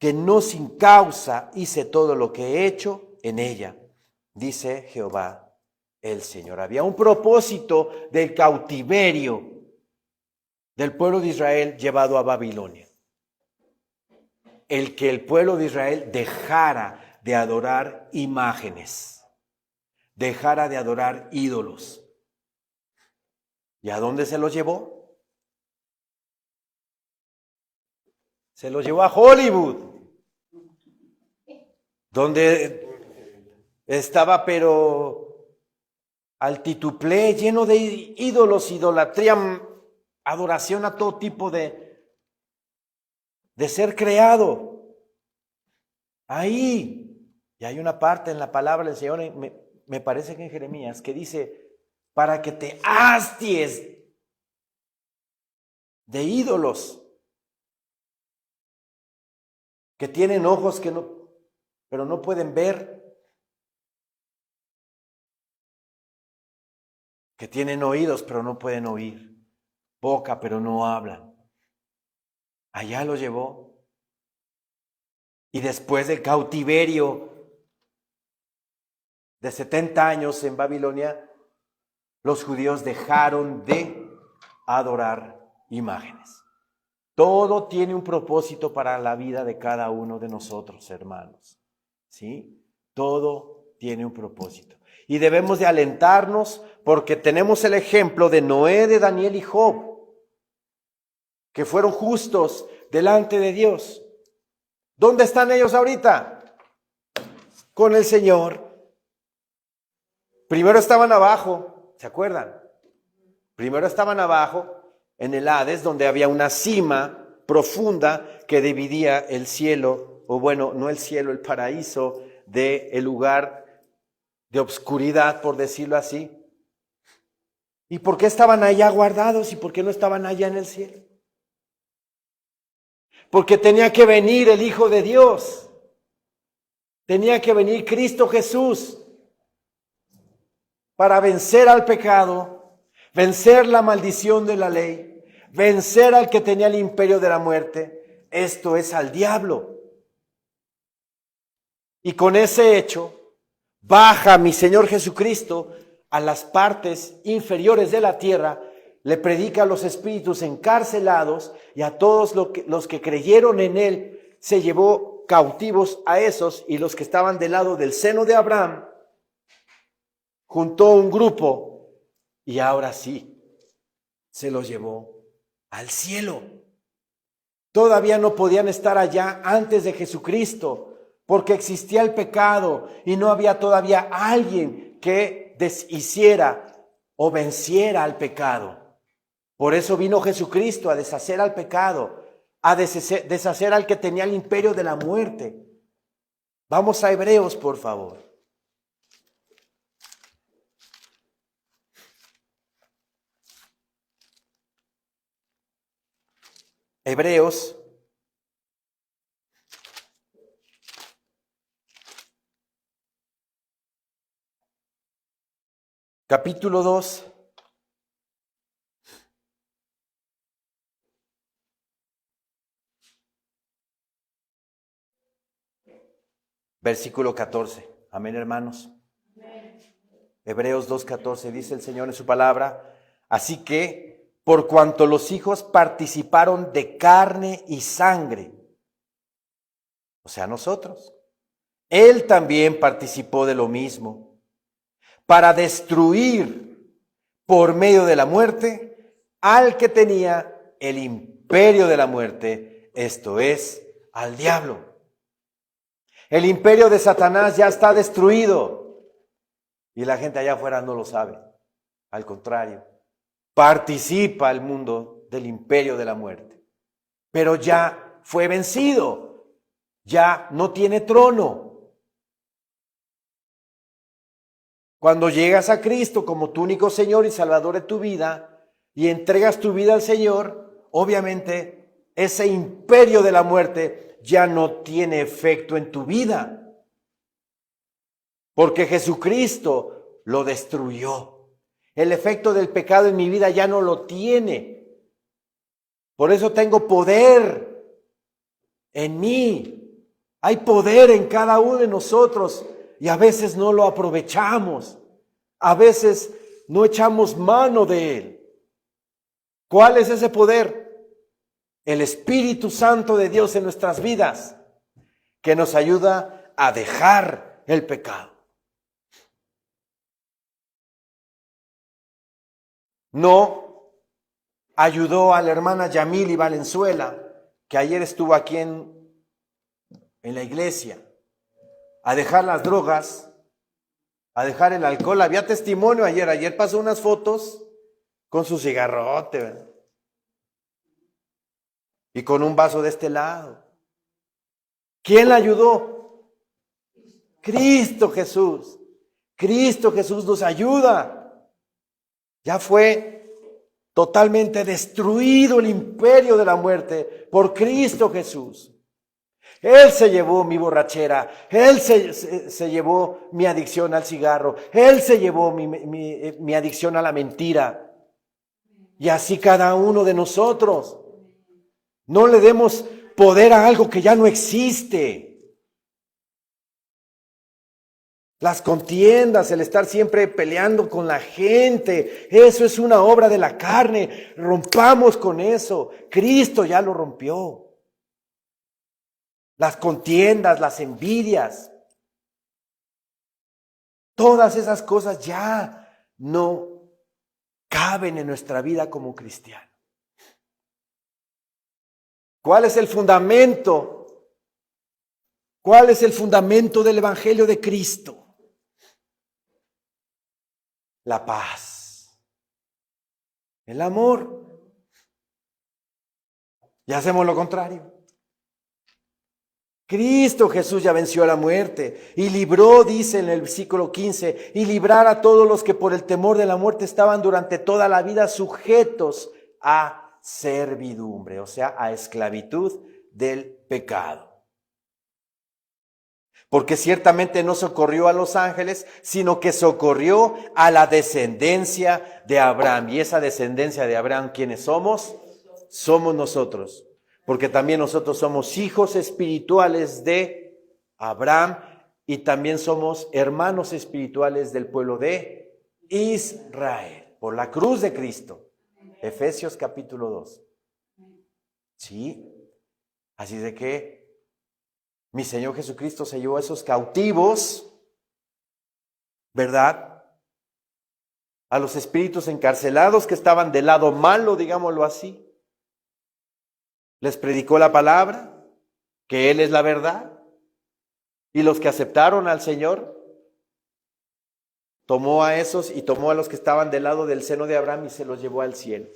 que no sin causa hice todo lo que he hecho en ella, dice Jehová el Señor. Había un propósito del cautiverio del pueblo de Israel llevado a Babilonia. El que el pueblo de Israel dejara de adorar imágenes, dejara de adorar ídolos. ¿Y a dónde se los llevó? Se los llevó a Hollywood, donde estaba pero al tituplé, lleno de ídolos, idolatría, adoración a todo tipo de ser creado. Ahí, y hay una parte en la palabra del Señor, me parece que en Jeremías, que dice, para que te hasties de ídolos, que tienen ojos pero no pueden ver, que tienen oídos pero no pueden oír, boca pero no hablan. Allá lo llevó. Y después del cautiverio de 70 años en Babilonia, los judíos dejaron de adorar imágenes. Todo tiene un propósito para la vida de cada uno de nosotros, hermanos. ¿Sí? Todo tiene un propósito. Y debemos de alentarnos porque tenemos el ejemplo de Noé, de Daniel y Job, que fueron justos delante de Dios. ¿Dónde están ellos ahorita? Con el Señor. Primero estaban abajo, ¿se acuerdan? Primero estaban abajo en el Hades, donde había una cima profunda que dividía el cielo, o bueno, no el cielo, el paraíso, del lugar de obscuridad, por decirlo así. ¿Y por qué estaban allá guardados y por qué no estaban allá en el cielo? Porque tenía que venir el Hijo de Dios. Tenía que venir Cristo Jesús para vencer al pecado, vencer la maldición de la ley, vencer al que tenía el imperio de la muerte, esto es al diablo. Y con ese hecho, baja mi Señor Jesucristo a las partes inferiores de la tierra, le predica a los espíritus encarcelados y a todos los que creyeron en Él, se llevó cautivos a esos, y los que estaban del lado del seno de Abraham, juntó un grupo y ahora sí, se los llevó al cielo. Todavía no podían estar allá antes de Jesucristo, porque existía el pecado y no había todavía alguien que deshiciera o venciera al pecado. Por eso vino Jesucristo a deshacer al pecado, a deshacer al que tenía el imperio de la muerte. Vamos a Hebreos, por favor. Hebreos capítulo 2. Versículo 14. Amén, hermanos. Amén. Hebreos 2:14 dice el Señor en su palabra: así que, por cuanto los hijos participaron de carne y sangre, o sea, nosotros. Él también participó de lo mismo, para destruir por medio de la muerte al que tenía el imperio de la muerte, esto es, al diablo. El imperio de Satanás ya está destruido y la gente allá afuera no lo sabe. Al contrario, participa el mundo del imperio de la muerte, pero ya fue vencido, ya no tiene trono. Cuando llegas a Cristo como tu único Señor y Salvador de tu vida y entregas tu vida al Señor, obviamente ese imperio de la muerte ya no tiene efecto en tu vida, porque Jesucristo lo destruyó. El efecto del pecado en mi vida ya no lo tiene. Por eso tengo poder en mí. Hay poder en cada uno de nosotros y a veces no lo aprovechamos. A veces no echamos mano de él. ¿Cuál es ese poder? El Espíritu Santo de Dios en nuestras vidas, que nos ayuda a dejar el pecado. No ayudó a la hermana Yamili Valenzuela, que ayer estuvo aquí en la iglesia, a dejar las drogas, a dejar el alcohol. Había testimonio ayer pasó unas fotos con su cigarrote, ¿verdad? Y con un vaso de este lado. ¿Quién la ayudó? Cristo Jesús. Cristo Jesús nos ayuda. Ya fue totalmente destruido el imperio de la muerte por Cristo Jesús. Él se llevó mi borrachera, Él se llevó mi adicción al cigarro, Él se llevó mi adicción a la mentira. Y así cada uno de nosotros. No le demos poder a algo que ya no existe. Las contiendas, el estar siempre peleando con la gente, eso es una obra de la carne. Rompamos con eso. Cristo ya lo rompió. Las contiendas, las envidias, todas esas cosas ya no caben en nuestra vida como cristiano. ¿Cuál es el fundamento? ¿Cuál es el fundamento del Evangelio de Cristo? La paz, el amor. Y hacemos lo contrario. Cristo Jesús ya venció la muerte y libró, dice en el versículo 15, y librar a todos los que por el temor de la muerte estaban durante toda la vida sujetos a servidumbre, o sea, a esclavitud del pecado. Porque ciertamente no socorrió a los ángeles, sino que socorrió a la descendencia de Abraham. Y esa descendencia de Abraham, ¿quiénes somos? Somos nosotros. Porque también nosotros somos hijos espirituales de Abraham y también somos hermanos espirituales del pueblo de Israel, por la cruz de Cristo. Efesios capítulo 2. Sí, así de que mi Señor Jesucristo se llevó a esos cautivos, ¿verdad? A los espíritus encarcelados que estaban del lado malo, digámoslo así. Les predicó la palabra, que Él es la verdad. Y los que aceptaron al Señor, tomó a esos y tomó a los que estaban del lado del seno de Abraham y se los llevó al cielo.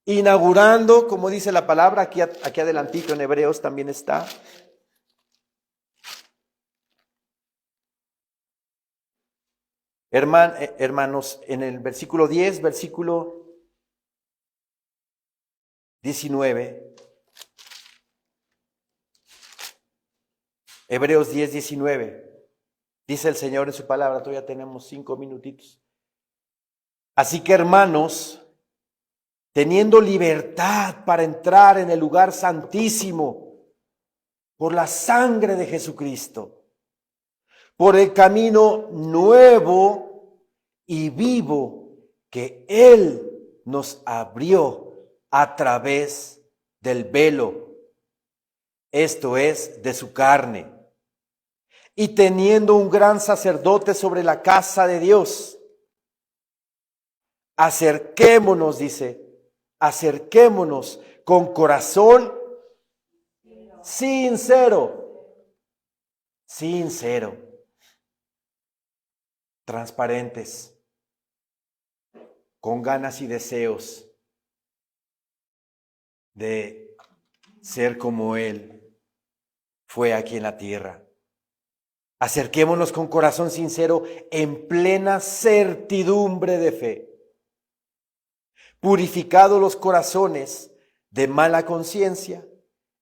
Inaugurando, como dice la palabra, aquí adelantito en Hebreos también está. Hermanos, en el versículo 10, versículo 19, Hebreos 10, 19, dice el Señor en su palabra, todavía tenemos 5 minutitos. Así que hermanos, teniendo libertad para entrar en el lugar santísimo por la sangre de Jesucristo, por el camino nuevo y vivo que Él nos abrió a través del velo, esto es, de su carne. Y teniendo un gran sacerdote sobre la casa de Dios, acerquémonos, dice, acerquémonos con corazón sincero, transparentes, con ganas y deseos de ser como Él fue aquí en la tierra. Acerquémonos con corazón sincero en plena certidumbre de fe, purificados los corazones de mala conciencia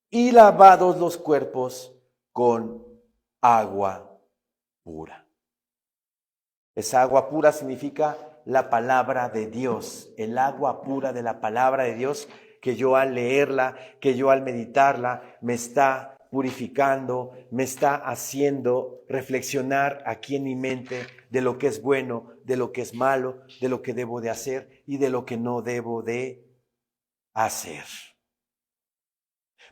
y lavados los cuerpos con agua pura. Esa agua pura significa la palabra de Dios, el agua pura de la palabra de Dios, que yo al leerla, que yo al meditarla, me está purificando, me está haciendo reflexionar aquí en mi mente de lo que es bueno, de lo que es malo, de lo que debo de hacer y de lo que no debo de hacer.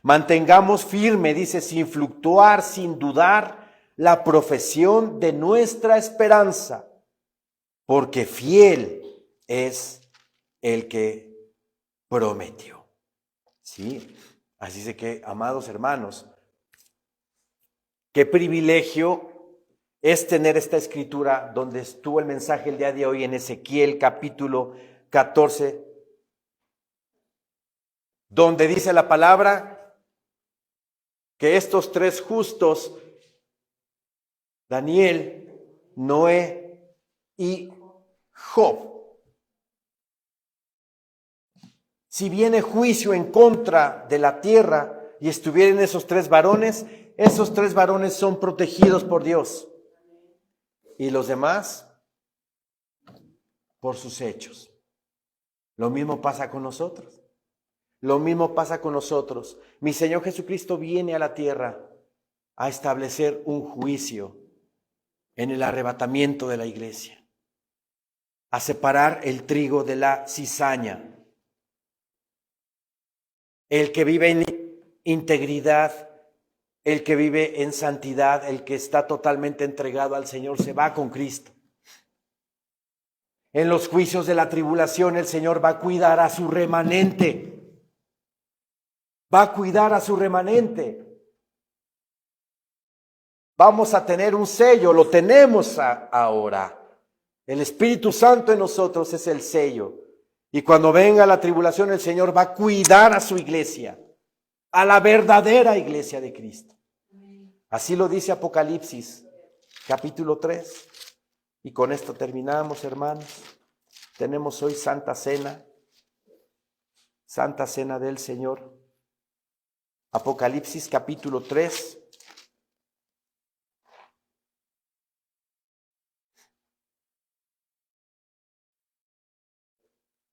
Mantengamos firme, dice, sin fluctuar, sin dudar, la profesión de nuestra esperanza, porque fiel es el que prometió. Sí, así es que, amados hermanos, qué privilegio es tener esta escritura donde estuvo el mensaje el día de hoy en Ezequiel capítulo 14, donde dice la palabra que estos tres justos, Daniel, Noé y Job, si viene juicio en contra de la tierra y estuvieran esos tres varones son protegidos por Dios. Y los demás, por sus hechos. Lo mismo pasa con nosotros. Lo mismo pasa con nosotros. Mi Señor Jesucristo viene a la tierra a establecer un juicio en el arrebatamiento de la iglesia, a separar el trigo de la cizaña. El que vive en integridad, el que vive en santidad, el que está totalmente entregado al Señor, se va con Cristo. En los juicios de la tribulación, el Señor va a cuidar a su remanente. Va a cuidar a su remanente. Vamos a tener un sello, lo tenemos ahora. El Espíritu Santo en nosotros es el sello. Y cuando venga la tribulación, el Señor va a cuidar a su iglesia, a la verdadera iglesia de Cristo. Así lo dice Apocalipsis, capítulo 3. Y con esto terminamos, hermanos. Tenemos hoy Santa Cena del Señor. Apocalipsis, capítulo 3.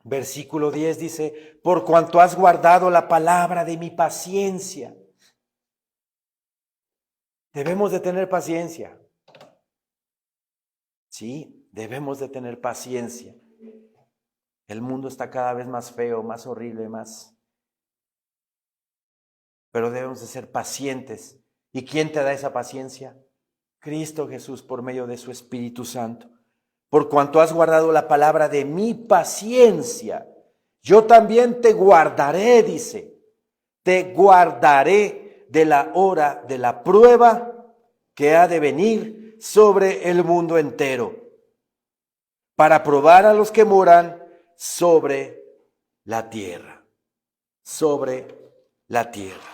Versículo 10 dice, por cuanto has guardado la palabra de mi paciencia. Debemos de tener paciencia. Sí, debemos de tener paciencia. El mundo está cada vez más feo, más horrible, más. Pero debemos de ser pacientes. ¿Y quién te da esa paciencia? Cristo Jesús por medio de su Espíritu Santo. Por cuanto has guardado la palabra de mi paciencia, yo también te guardaré, dice. Te guardaré de la hora de la prueba que ha de venir sobre el mundo entero, para probar a los que moran sobre la tierra. Sobre la tierra.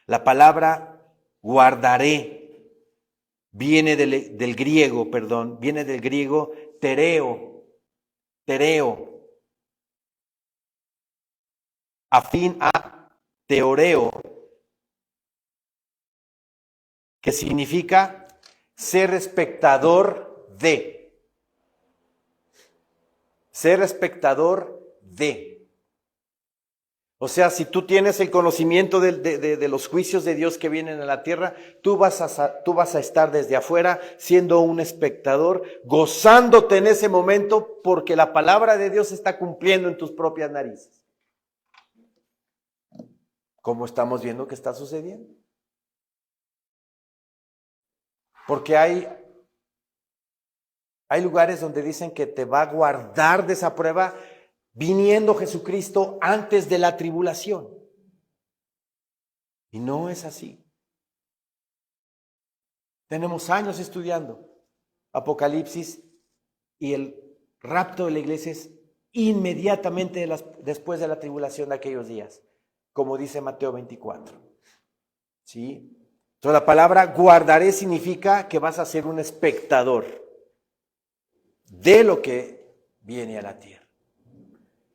La palabra guardaré viene del griego tereo, afín a teoreo, que significa ser espectador de. Ser espectador de. O sea, si tú tienes el conocimiento de los juicios de Dios que vienen a la tierra, tú vas a estar desde afuera siendo un espectador, gozándote en ese momento porque la palabra de Dios se está cumpliendo en tus propias narices. como estamos viendo que está sucediendo. Porque hay lugares donde dicen que te va a guardar de esa prueba viniendo Jesucristo antes de la tribulación. Y no es así. Tenemos años estudiando Apocalipsis y el rapto de la iglesia es inmediatamente después de la tribulación de aquellos días, como dice Mateo 24. ¿Sí? Entonces la palabra guardaré significa que vas a ser un espectador de lo que viene a la tierra.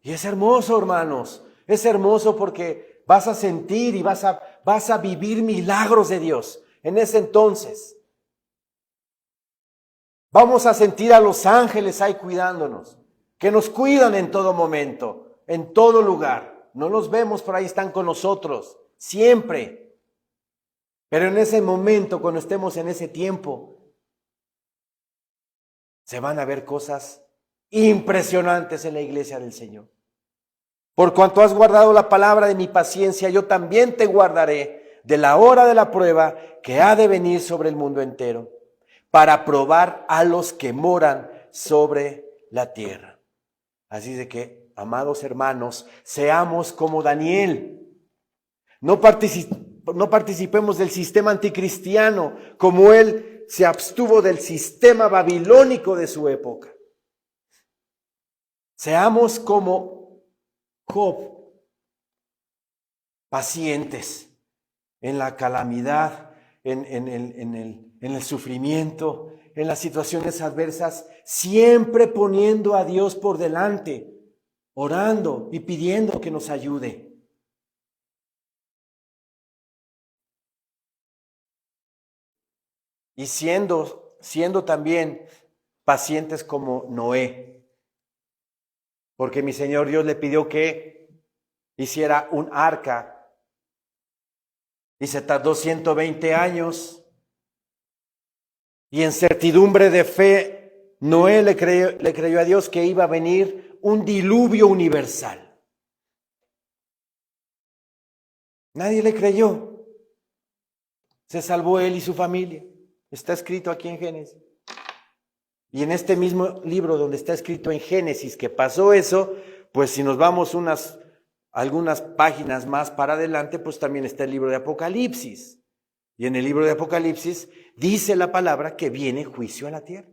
Y es hermoso, hermanos, es hermoso porque vas a sentir y vas a vivir milagros de Dios. En ese entonces vamos a sentir a los ángeles ahí cuidándonos, que nos cuidan en todo momento, en todo lugar. No los vemos, pero ahí están con nosotros, siempre. Pero en ese momento, cuando estemos en ese tiempo, se van a ver cosas impresionantes en la iglesia del Señor. Por cuanto has guardado la palabra de mi paciencia, yo también te guardaré de la hora de la prueba que ha de venir sobre el mundo entero, para probar a los que moran sobre la tierra. Así de que, amados hermanos, seamos como Daniel. No participemos del sistema anticristiano, como él se abstuvo del sistema babilónico de su época. Seamos como Job, pacientes en la calamidad, en el sufrimiento, en las situaciones adversas, siempre poniendo a Dios por delante, orando y pidiendo que nos ayude. Y siendo también pacientes como Noé. Porque mi Señor Dios le pidió que hiciera un arca. Y se tardó 120 años. Y en certidumbre de fe, Noé le creyó a Dios que iba a venir un diluvio universal. Nadie le creyó. Se salvó él y su familia. Está escrito aquí en Génesis. Y en este mismo libro donde está escrito en Génesis que pasó eso, pues si nos vamos algunas páginas más para adelante, pues también está el libro de Apocalipsis. Y en el libro de Apocalipsis dice la palabra que viene juicio a la tierra.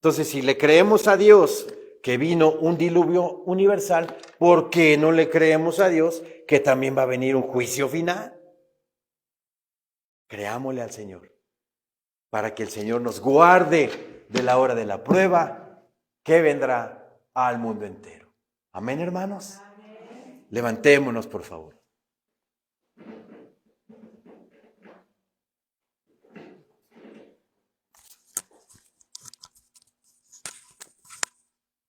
Entonces, si le creemos a Dios que vino un diluvio universal, ¿por qué no le creemos a Dios que también va a venir un juicio final? Creámosle al Señor, para que el Señor nos guarde de la hora de la prueba que vendrá al mundo entero. Amén, hermanos. Amén. Levantémonos, por favor.